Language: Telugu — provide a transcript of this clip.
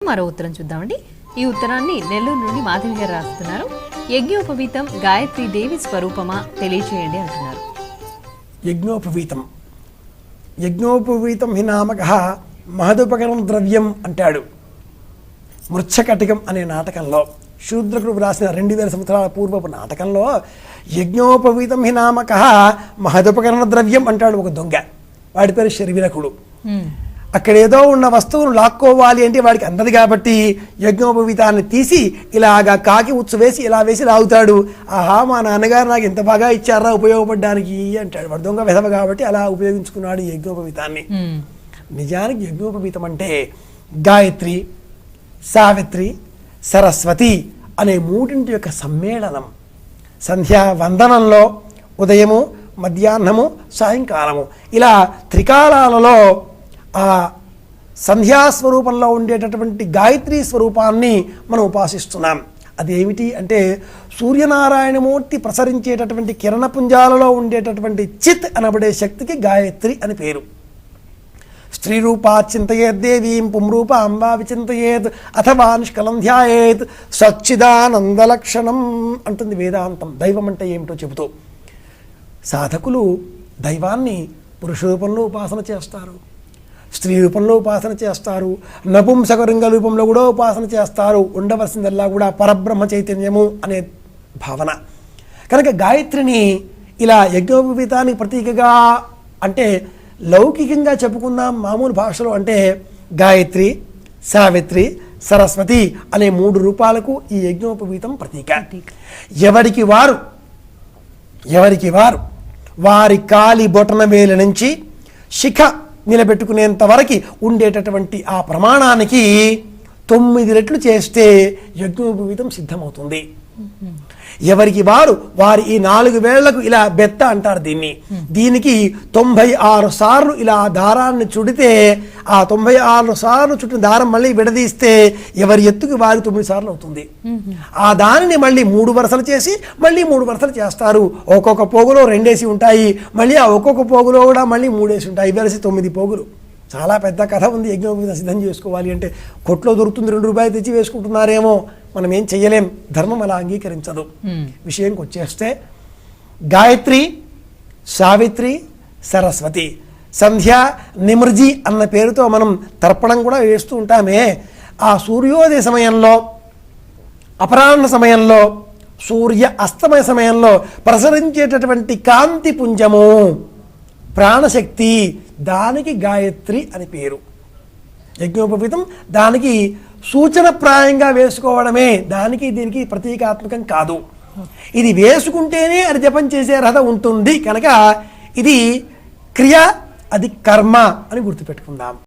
మరో ఉత్తరం చూద్దామండి. ఈ ఉత్తరాన్ని నెల్లూరు నుండి మాధవి గారు రాస్తున్నారు. యజ్ఞోపవీతం గాయత్రీ దేవి స్వరూపమా తెలియచేయండి అంటున్నారు. యజ్ఞోపవీతం యజ్ఞోపవీతం హి నామకః మహదుపకరణం ద్రవ్యం అంటాడు. మృచ్ఛకటికం అనే నాటకంలో శూద్రకుడు రాసిన 2000 సంవత్సరాల పూర్వపు నాటకంలో యజ్ఞోపవీతం హి నామకః మహదుపకరణ ద్రవ్యం అంటాడు ఒక దొంగ. వాడి పేరు శర్విరకుడు. అక్కడ ఏదో ఉన్న వస్తువును లాక్కోవాలి అంటే వాడికి అందది కాబట్టి యజ్ఞోపవీతాన్ని తీసి ఇలాగా కాకి ఉచ్చు వేసి ఇలా వేసి లాగుతాడు. ఆహా, మా నాన్నగారు నాకు ఎంత బాగా ఇచ్చారా ఉపయోగపడడానికి అంటాడు. వాడు దొంగ విధవ కాబట్టి అలా ఉపయోగించుకున్నాడు ఈ యజ్ఞోపవీతాన్ని. నిజానికి యజ్ఞోపవీతం అంటే గాయత్రి, సావిత్రి, సరస్వతి అనే మూడింటి యొక్క సమ్మేళనం. సంధ్యా వందనంలో ఉదయము, మధ్యాహ్నము, సాయంకాలము ఇలా త్రికాలాలలో ఆ సంధ్యాస్వరూపంలో ఉండేటటువంటి గాయత్రీ స్వరూపాన్ని మనం ఉపాసిస్తున్నాం. అదేమిటి అంటే సూర్యనారాయణమూర్తి ప్రసరించేటటువంటి కిరణపుంజాలలో ఉండేటటువంటి చిత్ అనబడే శక్తికి గాయత్రి అని పేరు. స్త్రీ రూపా చింతయేత్ దేవీం పుంరూపాం వా విచింతయేత్ అథవా నిష్కలం ధ్యాయేత్ సచ్చిదానందలక్షణం అంటుంది వేదాంతం. దైవం అంటే ఏమిటో చెబుతూ సాధకులు దైవాన్ని పురుష రూపంలో ఉపాసన చేస్తారు, స్త్రీ రూపంలో ఉపాసన చేస్తారు, నపుంసకలింగ రూపంలో కూడా ఉపాసన చేస్తారు. ఉండవలసిందల్లా కూడా పరబ్రహ్మ చైతన్యము అనే భావన. కనుక గాయత్రిని ఇలా యజ్ఞోపవీతానికి ప్రతీకగా అంటే లౌకికంగా చెప్పుకుందాం. మామూలు భాషలో అంటే గాయత్రి, సావిత్రి, సరస్వతి అనే 3 రూపాలకు ఈ యజ్ఞోపవీతం ప్రతీక. ఎవరికి వారు వారి కాలి బొటన వేలు నుంచి శిఖ నిలబెట్టుకునేంత వరకు ఉండేటటువంటి ఆ ప్రమాణానికి 9 రెట్లు చేస్తే యజ్ఞోపవీతం సిద్ధమవుతుంది. ఎవరికి వారి ఈ 4 వేళ్లకు ఇలా బెత్త అంటారు దీన్ని. దీనికి 96 సార్లు ఇలా దారాన్ని చుడితే ఆ 96 సార్లు చుట్టిన దారం మళ్ళీ విడదీస్తే ఎవరి ఎత్తుకి వారి 9 సార్లు అవుతుంది. ఆ దానిని మళ్ళీ 3 వరుసలు చేసి మళ్ళీ 3 వరుసలు చేస్తారు. ఒక్కొక్క పోగులో 2 వేసి ఉంటాయి, మళ్ళీ ఆ ఒక్కొక్క పోగులో కూడా మళ్ళీ 3 వేసి ఉంటాయి. కలిసి 9 పోగులు. చాలా పెద్ద కథ ఉంది. యజ్ఞోపవీతం సిద్ధం చేసుకోవాలి అంటే కొట్లో దొరుకుతుంది, 2 రూపాయలు తెచ్చి వేసుకుంటున్నారేమో, మనం ఏం చెయ్యలేం, ధర్మం అలా అంగీకరించదు. విషయంకి వచ్చేస్తే గాయత్రి, సావిత్రి, సరస్వతి, సంధ్య, నిమృజి అన్న పేరుతో మనం తర్పణం కూడా వేస్తూ ఉంటామే. ఆ సూర్యోదయ సమయంలో, అపరాహ్న సమయంలో, సూర్య అస్తమయ సమయంలో ప్రసరించేటటువంటి కాంతి పుంజము, ప్రాణశక్తి, దానికి గాయత్రి అని పేరు. యజ్ఞోపవీతం దానికి సూచనప్రాయంగా వేసుకోవడమే, దానికి దీనికి ప్రతీకాత్మకం కాదు. ఇది వేసుకుంటేనే అది జపం చేసే అర్హత ఉంటుంది కనుక ఇది క్రియ, అది కర్మ అని గుర్తుపెట్టుకుందాం.